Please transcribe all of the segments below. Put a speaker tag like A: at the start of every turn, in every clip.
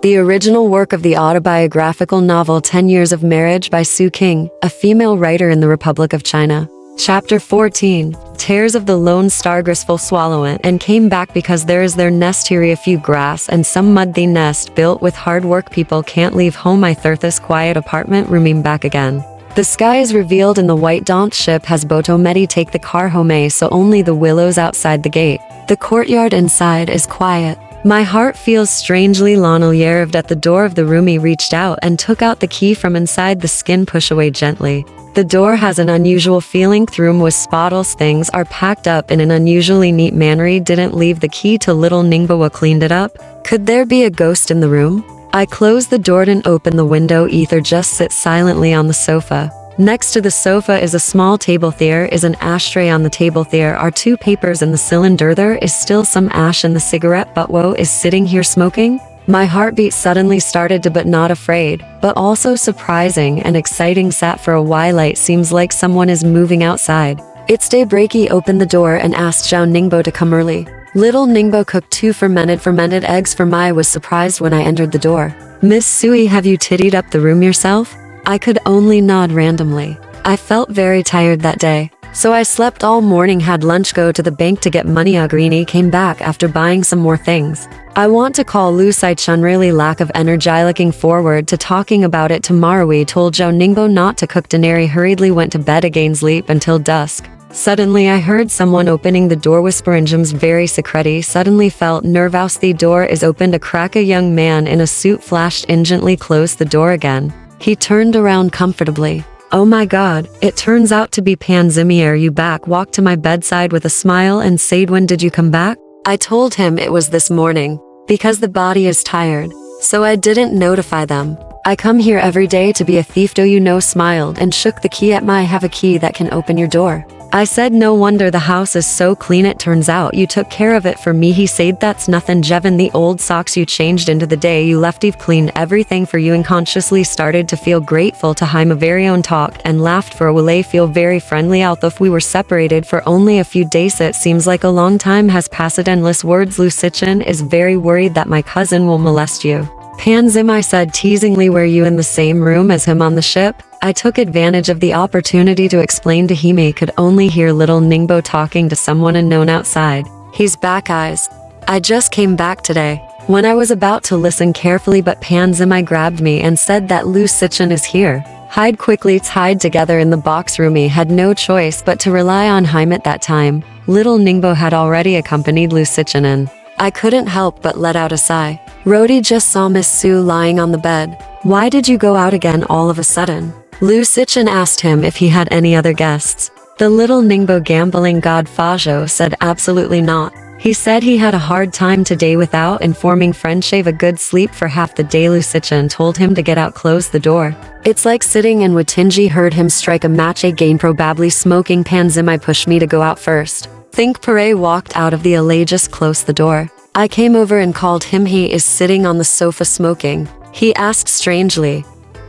A: the original work of the autobiographical novel 10 Years of Marriage by Su Qing, a female writer in the Republic of China. Chapter 14. Tears of the lone star graceful swallow it and came back because there is their nest here a few grass and some mud the nest built with hard work people can't leave home my thirthus quiet apartment rooming back again. The sky is revealed and the white daunt ship has boto medi take the car home so only the willows outside the gate. The courtyard inside is quiet. My heart feels strangely lonelyerved at the door of the room he reached out and took out the key from inside the skin push away gently. The door has an unusual feeling through with spottles things are packed up in an unusually neat manner he didn't leave the key to little Ningbawa cleaned it up. Could there be a ghost in the room? I close the door and open the window ether just sits silently on the sofa. Next to the sofa is a small table there is an ashtray on the table there are two papers in the cylinder there is still some ash in the cigarette but woe is sitting here smoking? My heartbeat suddenly started to but not afraid, but also surprising and exciting sat for a while it seems like someone is moving outside. It's daybreaky opened the door and asked Zhao Ningbo to come early. Little Ningbo cooked two fermented eggs for me. I was surprised when I entered the door. Miss Sui, have you tittied up the room yourself? I could only nod randomly. I felt very tired that day. So I slept all morning, had lunch, go to the bank to get money. Agrini came back after buying some more things. I want to call Lu Sai-chun really lack of energy. Looking forward to talking about it tomorrow. We told Zhao Ningbo not to cook dinner. He hurriedly went to bed again, sleep until dusk. Suddenly I heard someone opening the door whispering Jim's very secretly. Suddenly felt nervous. The door is opened a crack. A young man in a suit flashed in gently closed the door again. He turned around comfortably. Oh my god, it turns out to be Pan Zimi. Are you back? Walked to my bedside with a smile and said, when did you come back? I told him it was this morning, because the body is tired, so I didn't notify them. I come here every day to be a thief. Do you know? Smiled and shook the key at me. I have a key that can open your door. I said, no wonder the house is so clean. It turns out you took care of it for me. He said, that's nothing, Jevin. The old socks you changed into the day you left, Eve cleaned everything for you. Unconsciously started to feel grateful to him. A very own talk and laughed for a while. Feel very friendly. Although we were separated for only a few days, it seems like a long time has passed. Endless words. Lu Sichin is very worried that my cousin will molest you. Pan Zim, I said teasingly, were you in the same room as him on the ship? I took advantage of the opportunity to explain to him. He could only hear little Ningbo talking to someone unknown outside. He's back, eyes. I just came back today. When I was about to listen carefully, but Pan Zim grabbed me and said that Lu Sichin is here. Hide quickly. Hide together in the box room. He had no choice but to rely on him at that time. Little Ningbo had already accompanied Lu Sichin in. I couldn't help but let out a sigh. Rodi just saw Miss Su lying on the bed. Why did you go out again all of a sudden? Lu Sichin asked him if he had any other guests. The little Ningbo gambling god Fajo said absolutely not. He said he had a hard time today without informing friend. Shave a good sleep for half the day. Lu Sichin told him to get out, close the door. It's like sitting in Watinji heard him strike a match again, probably smoking. Pan Zimai pushed me to go out first. Think Pare walked out of the alley, just closed the door. I came over and called him. He is sitting on the sofa smoking. He asked strangely,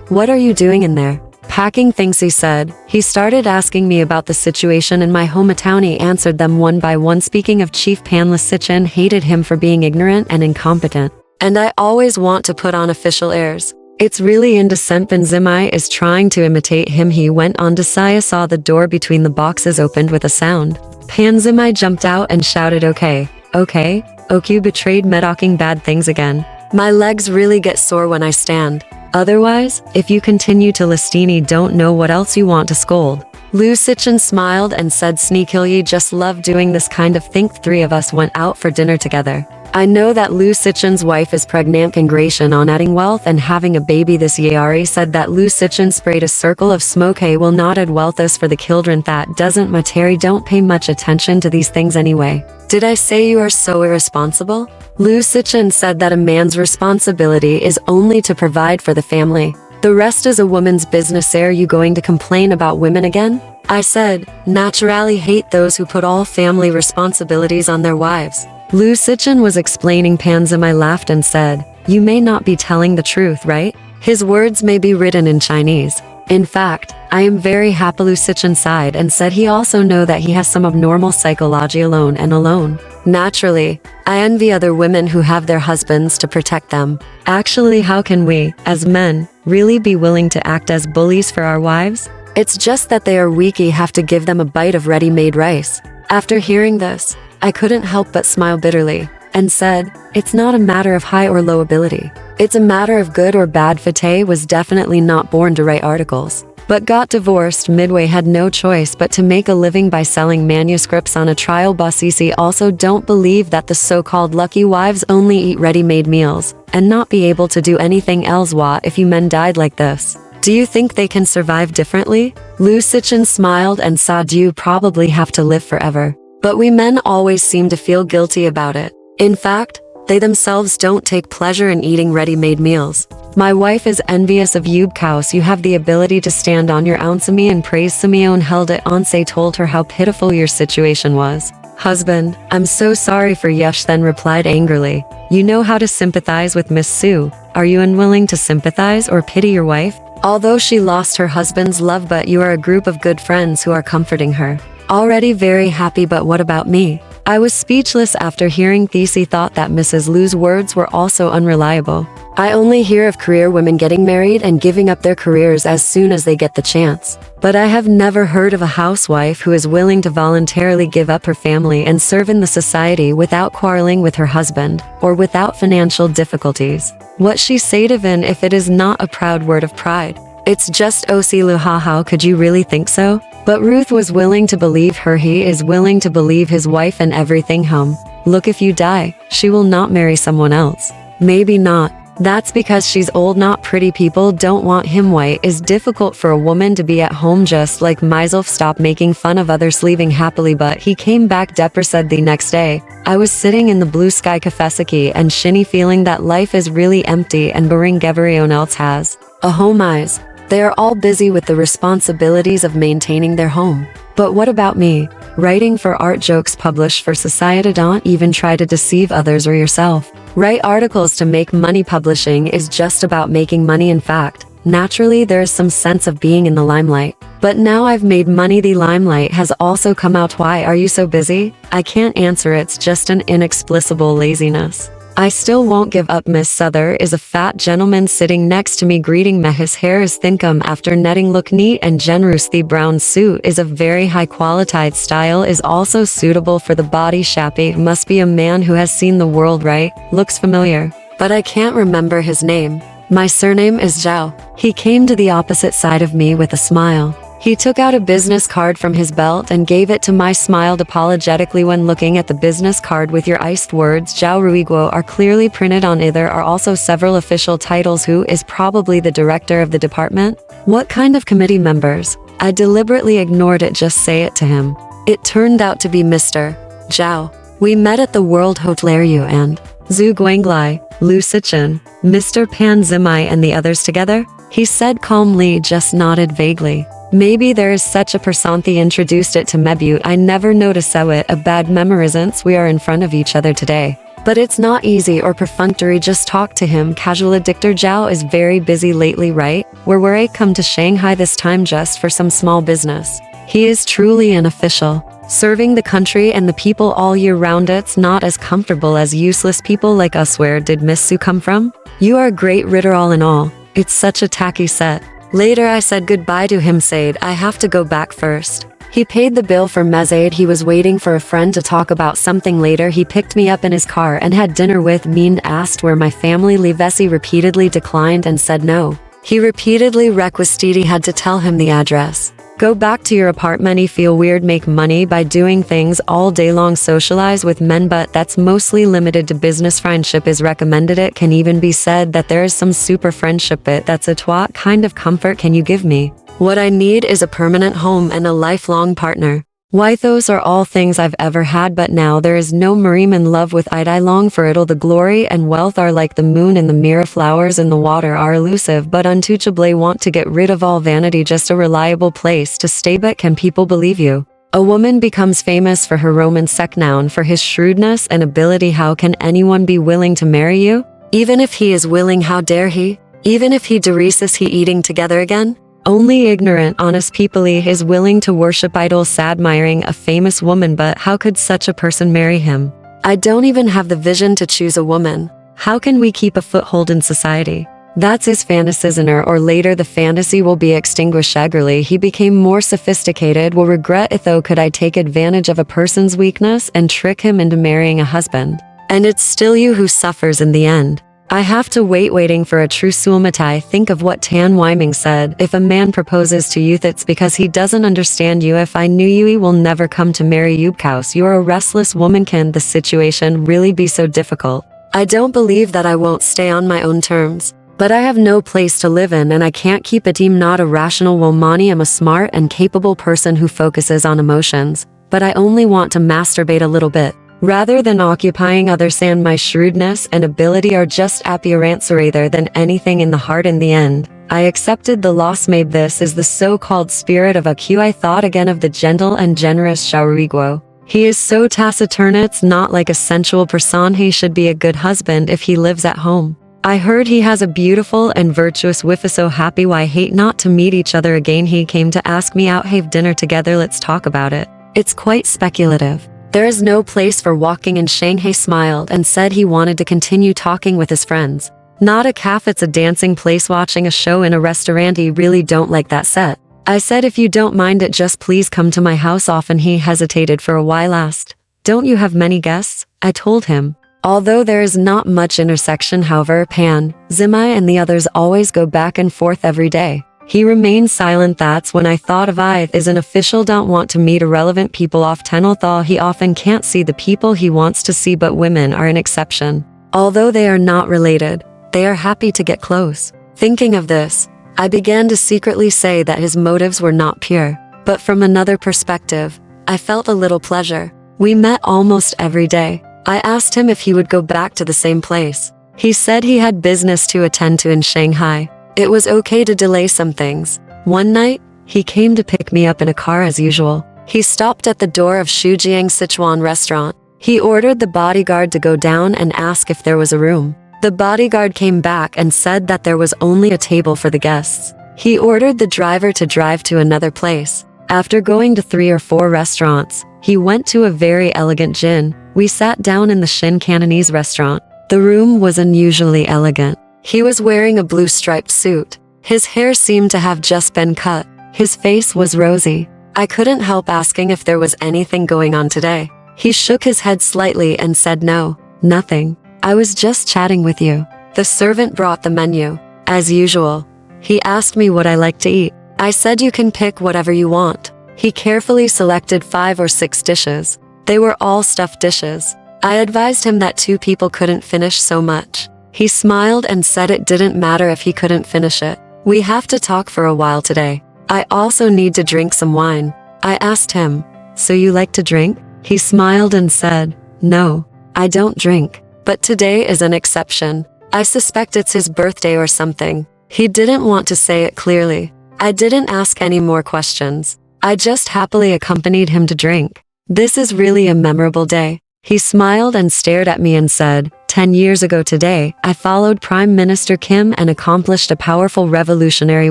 A: what are you doing in there? Packing things, he said. He started asking me about the situation in my hometown. He answered them one by one. Speaking of Chief Pan, Lu Sichin hated him for being ignorant and incompetent. And I always want to put on official airs. It's really indecent. Pan Zimai is trying to imitate him. He went on to say. I saw the door between the boxes opened with a sound. Pan Zimai jumped out and shouted, okay. Okyu betrayed me talking bad things again. My legs really get sore when I stand. Otherwise, if you continue to Listini, don't know what else you want to scold. Lu Sichin smiled and said, sneakily just love doing this kind of thing. Three of us went out for dinner together. I know that Lu Sichin's wife is pregnant. Congratulations on adding wealth and having a baby. This Yari said that Lu Sichin sprayed a circle of smoke. He will not add wealth as for the children. That doesn't matter. Don't pay much attention to these things anyway. Did I say you are so irresponsible? Lu Sichin said that a man's responsibility is only to provide for the family. The rest is a woman's business. Are you going to complain about women again? I said, naturally hate those who put all family responsibilities on their wives. Lu Sichin was explaining. Pan Zimai laughed and said, you may not be telling the truth, right? His words may be written in Chinese. In fact, I am very happy Lucic inside and said he also know that he has some abnormal psychology alone. Naturally, I envy other women who have their husbands to protect them. Actually, how can we, as men, really be willing to act as bullies for our wives? It's just that they are weaky have to give them a bite of ready-made rice. After hearing this, I couldn't help but smile bitterly, and said, it's not a matter of high or low ability. It's a matter of good or bad. Fateh was definitely not born to write articles, but got divorced midway, had no choice but to make a living by selling manuscripts on a trial basis. Also don't believe that the so-called lucky wives only eat ready-made meals, and not be able to do anything else. What if you men died like this? Do you think they can survive differently? Lu Sichin smiled and said you probably have to live forever. But we men always seem to feel guilty about it. In fact, they themselves don't take pleasure in eating ready-made meals. My wife is envious of you because you have the ability to stand on your own. Simeon praised Simeon held it on. Say told her how pitiful your situation was. Husband, I'm so sorry for Yash then replied angrily. You know how to sympathize with Miss Su. Are you unwilling to sympathize or pity your wife? Although she lost her husband's love, but you are a group of good friends who are comforting her. Already very happy, but what about me? I was speechless after hearing this. He thought that Mrs. Lu's words were also unreliable. I only hear of career women getting married and giving up their careers as soon as they get the chance. But I have never heard of a housewife who is willing to voluntarily give up her family and serve in the society without quarreling with her husband, or without financial difficulties. What she said even if it is not a proud word of pride. It's just Osilu. How could you really think so? But Ruth was willing to believe her. He is willing to believe his wife and everything home. Look, if you die, she will not marry someone else. Maybe not. That's because she's old, not pretty. People don't want him. Why is difficult for a woman to be at home just like myself. Stop making fun of others, leaving happily. But he came back. Depper said the next day, I was sitting in the blue sky cafesiki and shinny feeling that life is really empty and boring. Everyone else has a home eyes. They are all busy with the responsibilities of maintaining their home. But what about me? Writing for art, jokes published for society. Don't even try to deceive others or yourself. Write articles to make money. Publishing is just about making money. In fact, naturally there is some sense of being in the limelight. But now I've made money, the limelight has also come out. Why are you so busy? I can't answer. It's just an inexplicable laziness. I still won't give up. Miss Souther is a fat gentleman sitting next to me, greeting me. His hair is thinkum after netting, look neat and generous. The brown suit is of very high quality. Style is also suitable for the body. Shappy must be a man who has seen the world, right? Looks familiar, but I can't remember his name. My surname is Zhao. He came to the opposite side of me with a smile. He took out a business card from his belt and gave it to me. Smiled apologetically when looking at the business card with your iced words Zhao Ruiguo are clearly printed on it. There are also several official titles. Who is probably the director of the department? What kind of committee members? I deliberately ignored it. Just say it to him. It turned out to be Mr. Zhao. We met at the World Hotel. You and Zhu Guanglai, Lu Sichin, Mr. Pan Zimai and the others together? He said calmly, just nodded vaguely. Maybe there is such a person. He introduced it to Mebu. I never noticed it. A bad memorizance. We are in front of each other today. But it's not easy or perfunctory. Just talk to him. Casual. Dictor Zhao is very busy lately, right? Where I come to Shanghai this time just for some small business. He is truly an official, serving the country and the people all year round. It's not as comfortable as useless people like us. Where did Miss Su come from? You are a great writer all in all. It's such a tacky set. Later I said goodbye to him. Said I have to go back first. He paid the bill for Mezade. He was waiting for a friend to talk about something later. He picked me up in his car and had dinner with me and asked where my family lived. He repeatedly declined and said no. He repeatedly requested. He had to tell him the address. Go back to your apartment. He feel weird. Make money by doing things all day long. Socialize with men, but that's mostly limited to business. Friendship is recommended. It can even be said that there is some super friendship. That's it. What kind of comfort can you give me? What I need is a permanent home and a lifelong partner. Why, those are all things I've ever had, but now there is no Marim in love with it. I long for it. All the glory and wealth are like the moon and the mirror. Flowers in the water are elusive but untouchable. Want to get rid of all vanity. Just a reliable place to stay. But can people believe you? A woman becomes famous for her Roman noun for his shrewdness and ability. How can anyone be willing to marry you? Even if he is willing, how dare he? Even if he dereases he eating together again? Only ignorant, honest people is willing to worship idols admiring a famous woman, but how could such a person marry him? I don't even have the vision to choose a woman. How can we keep a foothold in society? That's his fantasies, or later the fantasy will be extinguished. Eagerly he became more sophisticated, will regret it though. Could I take advantage of a person's weakness and trick him into marrying a husband? And it's still you who suffers in the end. I have to waiting for a true soulmate. Think of what Tan Weiming said, if a man proposes to you, it's because he doesn't understand you. If I knew you, he will never come to marry you because you're a restless woman. Can the situation really be so difficult? I don't believe that I won't stay on my own terms. But I have no place to live in and I can't keep a team. Not a rational woman. I'm a smart and capable person who focuses on emotions, but I only want to masturbate a little bit. Rather than occupying others, and my shrewdness and ability are just appearance rather than anything in the heart. In the end, I accepted the loss. Maybe this is the so-called spirit of a Q. I thought again of the gentle and generous Xiaoriguo. He is so taciturn, it's not like a sensual person. He should be a good husband if he lives at home. I heard he has a beautiful and virtuous wife. So happy. Why hate not to meet each other again? He came to ask me out, have dinner together, let's talk about it. It's quite speculative. There is no place for walking in Shanghai. Smiled and said he wanted to continue talking with his friends. Not a cafe, it's a dancing place, watching a show in a restaurant. He really don't like that set. I said, if you don't mind it, just please come to my house often. He hesitated for a while, asked, don't you have many guests? I told him. Although there is not much intersection, however, Pan, Zimai and the others always go back and forth every day. He remained silent. That's when I thought of I is an official, don't want to meet irrelevant people off Tenelthal. He often can't see the people he wants to see, but women are an exception. Although they are not related, they are happy to get close. Thinking of this, I began to secretly say that his motives were not pure. But from another perspective, I felt a little pleasure. We met almost every day. I asked him if he would go back to the same place. He said he had business to attend to in Shanghai. It was okay to delay some things. One night, he came to pick me up in a car as usual. He stopped at the door of Su Qing Sichuan restaurant. He ordered the bodyguard to go down and ask if there was a room. The bodyguard came back and said that there was only a table for the guests. He ordered the driver to drive to another place. After going to 3 or 4 restaurants, he went to a very elegant inn. We sat down in the Shin Cantonese restaurant. The room was unusually elegant. He was wearing a blue striped suit. His hair seemed to have just been cut. His face was rosy. I couldn't help asking if there was anything going on today. He shook his head slightly and said no, nothing. I was just chatting with you. The servant brought the menu. As usual, he asked me what I like to eat. I said you can pick whatever you want. He carefully selected 5 or 6 dishes. They were all stuffed dishes. I advised him that 2 people couldn't finish so much. He smiled and said it didn't matter if he couldn't finish it. We have to talk for a while today. I also need to drink some wine. I asked him, so you like to drink? He smiled and said, no, I don't drink. But today is an exception. I suspect it's his birthday or something. He didn't want to say it clearly. I didn't ask any more questions. I just happily accompanied him to drink. This is really a memorable day. He smiled and stared at me and said, 10 years ago today, I followed Prime Minister Kim and accomplished a powerful revolutionary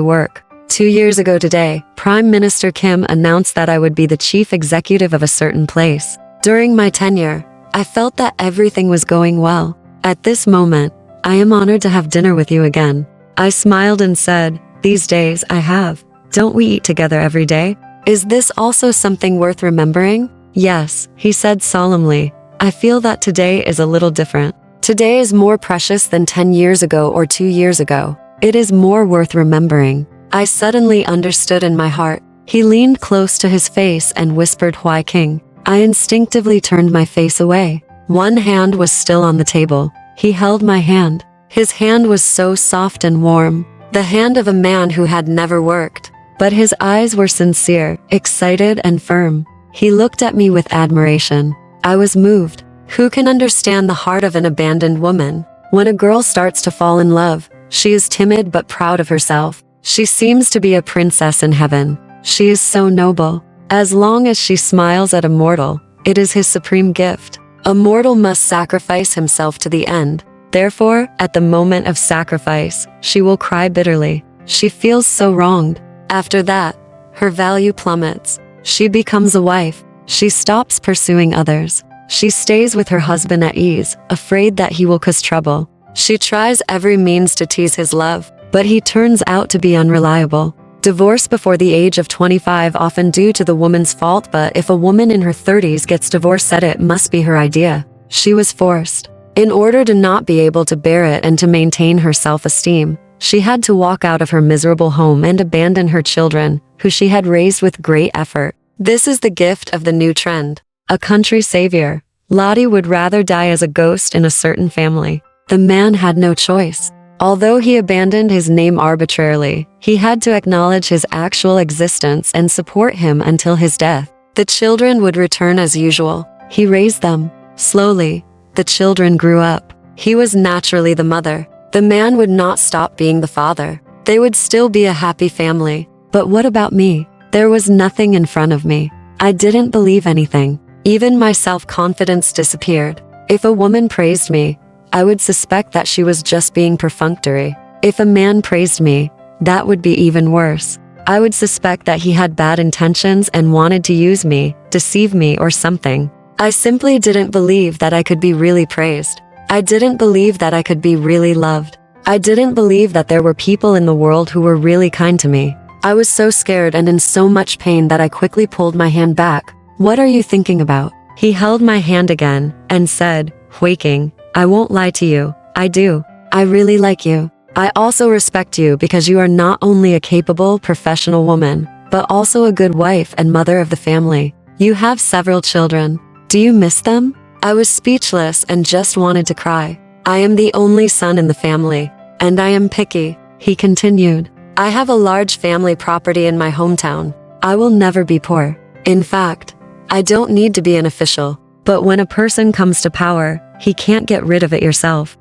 A: work. 2 years ago today, Prime Minister Kim announced that I would be the chief executive of a certain place. During my tenure, I felt that everything was going well. At this moment, I am honored to have dinner with you again. I smiled and said, these days I have. Don't we eat together every day? Is this also something worth remembering? Yes, he said solemnly. I feel that today is a little different. Today is more precious than 10 years ago or 2 years ago. It is more worth remembering. I suddenly understood in my heart. He leaned close to his face and whispered, Hui King. I instinctively turned my face away. One hand was still on the table. He held my hand. His hand was so soft and warm, the hand of a man who had never worked. But his eyes were sincere, excited and firm. He looked at me with admiration. I was moved. Who can understand the heart of an abandoned woman? When a girl starts to fall in love, she is timid but proud of herself. She seems to be a princess in heaven. She is so noble. As long as she smiles at a mortal, it is his supreme gift. A mortal must sacrifice himself to the end. Therefore, at the moment of sacrifice, she will cry bitterly. She feels so wronged. After that, her value plummets. She becomes a wife. She stops pursuing others. She stays with her husband at ease, afraid that he will cause trouble. She tries every means to tease his love, but he turns out to be unreliable. Divorce before the age of 25 often due to the woman's fault, but if a woman in her 30s gets divorced, said it must be her idea. She was forced. In order to not be able to bear it and to maintain her self-esteem, she had to walk out of her miserable home and abandon her children, who she had raised with great effort. This is the gift of the new trend. A country savior. Lottie would rather die as a ghost in a certain family. The man had no choice. Although he abandoned his name arbitrarily, he had to acknowledge his actual existence and support him until his death. The children would return as usual. He raised them. Slowly, the children grew up. He was naturally the mother. The man would not stop being the father. They would still be a happy family. But what about me? There was nothing in front of me. I didn't believe anything. Even my self-confidence disappeared. If a woman praised me, I would suspect that she was just being perfunctory. If a man praised me, that would be even worse. I would suspect that he had bad intentions and wanted to use me, deceive me or something. I simply didn't believe that I could be really praised. I didn't believe that I could be really loved. I didn't believe that there were people in the world who were really kind to me. I was so scared and in so much pain that I quickly pulled my hand back. What are you thinking about? He held my hand again and said, quaking, I won't lie to you. I do. I really like you. I also respect you because you are not only a capable, professional woman, but also a good wife and mother of the family. You have several children. Do you miss them? I was speechless and just wanted to cry. I am the only son in the family, and I am picky, he continued. I have a large family property in my hometown. I will never be poor. In fact, I don't need to be an official. But when a person comes to power, he can't get rid of it yourself.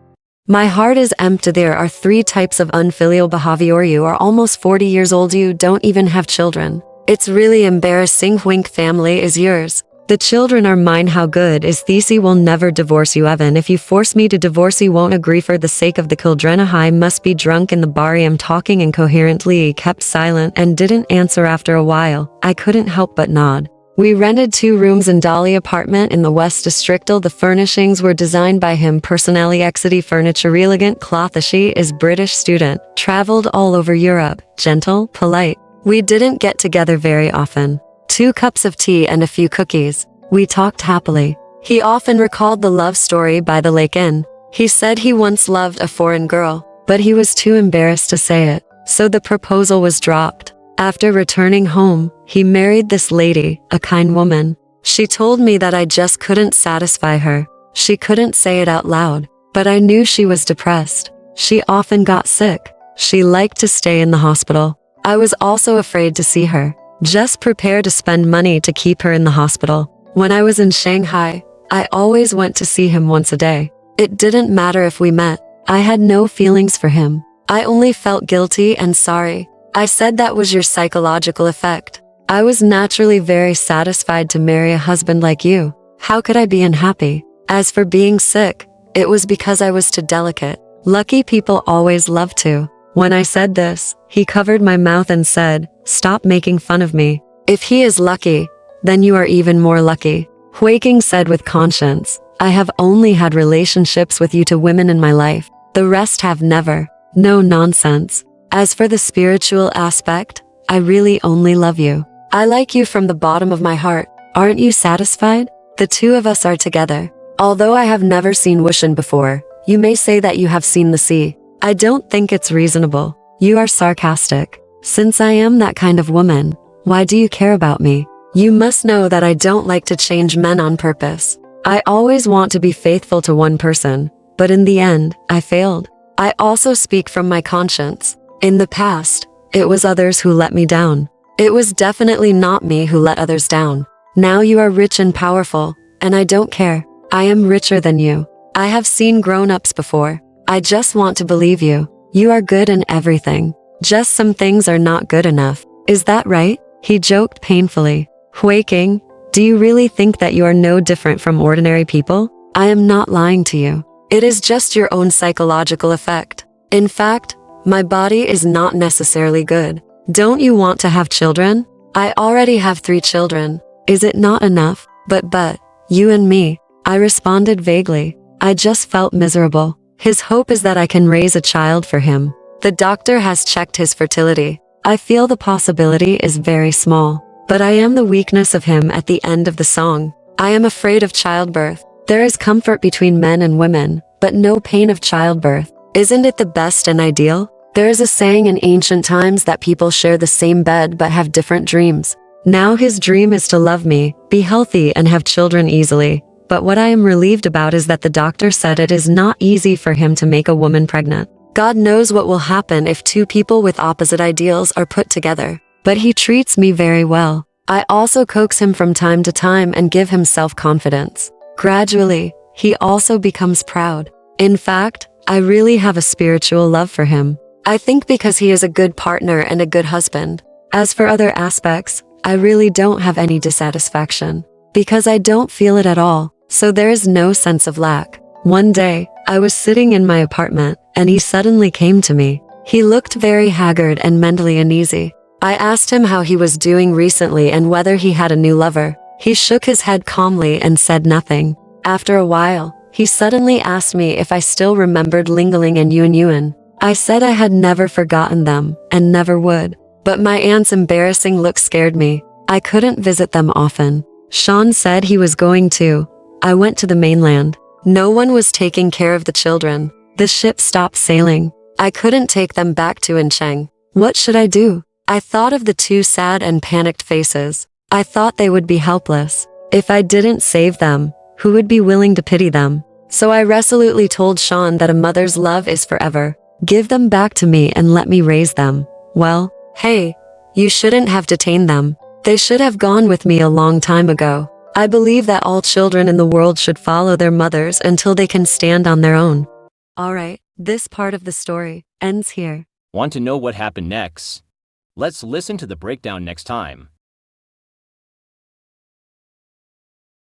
A: My heart is empty. There are 3 types of unfilial behavior. You are almost 40 years old. You don't even have children. It's really embarrassing. Wink family is yours. The children are mine. How good is Thesey will never divorce you. Even if you force me to divorce, he won't agree for the sake of the children. I must be drunk in the bar. I am talking incoherently. He kept silent and didn't answer. After a while, I couldn't help but nod. We rented 2 rooms in Dali apartment in the West District. The furnishings were designed by him personally. Exity furniture elegant cloth. She is British student, traveled all over Europe, gentle, polite. We didn't get together very often. 2 cups of tea and a few cookies. We talked happily. He often recalled the love story by the lake inn. He said he once loved a foreign girl, but he was too embarrassed to say it, so the proposal was dropped. After returning home, he married this lady, a kind woman. She told me that I just couldn't satisfy her. She couldn't say it out loud, but I knew she was depressed. She often got sick. She liked to stay in the hospital. I was also afraid to see her. Just prepare to spend money to keep her in the hospital. When I was in Shanghai, I always went to see him once a day. It didn't matter if we met. I had no feelings for him. I only felt guilty and sorry. I said that was your psychological effect. I was naturally very satisfied to marry a husband like you. How could I be unhappy? As for being sick, it was because I was too delicate. Lucky people always love to. When I said this, he covered my mouth and said, stop making fun of me. If he is lucky, then you are even more lucky. Huiking said with conscience, I have only had relationships with you 2 women in my life. The rest have never. No nonsense. As for the spiritual aspect, I really only love you. I like you from the bottom of my heart. Aren't you satisfied? The 2 of us are together. Although I have never seen Wushan before, you may say that you have seen the sea. I don't think it's reasonable. You are sarcastic. Since I am that kind of woman, why do you care about me? You must know that I don't like to change men on purpose. I always want to be faithful to one person, but in the end, I failed. I also speak from my conscience. In the past, it was others who let me down. It was definitely not me who let others down. Now you are rich and powerful, and I don't care. I am richer than you. I have seen grown-ups before. I just want to believe you. You are good in everything. Just some things are not good enough. Is that right? He joked painfully. Huiking, do you really think that you are no different from ordinary people? I am not lying to you. It is just your own psychological effect. In fact, my body is not necessarily good. Don't you want to have children? I already have 3 children. Is it not enough? But, you and me. I responded vaguely. I just felt miserable. His hope is that I can raise a child for him. The doctor has checked his fertility. I feel the possibility is very small. But I am the weakness of him at the end of the song. I am afraid of childbirth. There is comfort between men and women, but no pain of childbirth. Isn't it the best and ideal? There is a saying in ancient times that people share the same bed but have different dreams. Now his dream is to love me, be healthy and have children easily. But what I am relieved about is that the doctor said it is not easy for him to make a woman pregnant. God knows what will happen if 2 people with opposite ideals are put together. But he treats me very well. I also coax him from time to time and give him self-confidence. Gradually, he also becomes proud. In fact, I really have a spiritual love for him. I think because he is a good partner and a good husband. As for other aspects, I really don't have any dissatisfaction. Because I don't feel it at all, so there is no sense of lack. One day, I was sitting in my apartment, and he suddenly came to me. He looked very haggard and mentally uneasy. I asked him how he was doing recently and whether he had a new lover. He shook his head calmly and said nothing. After a while, he suddenly asked me if I still remembered Ling Ling and Yuan Yuan. I said I had never forgotten them, and never would. But my aunt's embarrassing look scared me. I couldn't visit them often. Sean said he was going to. I went to the mainland. No one was taking care of the children. The ship stopped sailing. I couldn't take them back to Incheng. What should I do? I thought of the 2 sad and panicked faces. I thought they would be helpless. If I didn't save them, who would be willing to pity them? So I resolutely told Sean that a mother's love is forever. Give them back to me and let me raise them. Well, hey, you shouldn't have detained them. They should have gone with me a long time ago. I believe that all children in the world should follow their mothers until they can stand on their own. Alright, this part of the story ends here.
B: Want to know what happened next? Let's listen to the breakdown next time.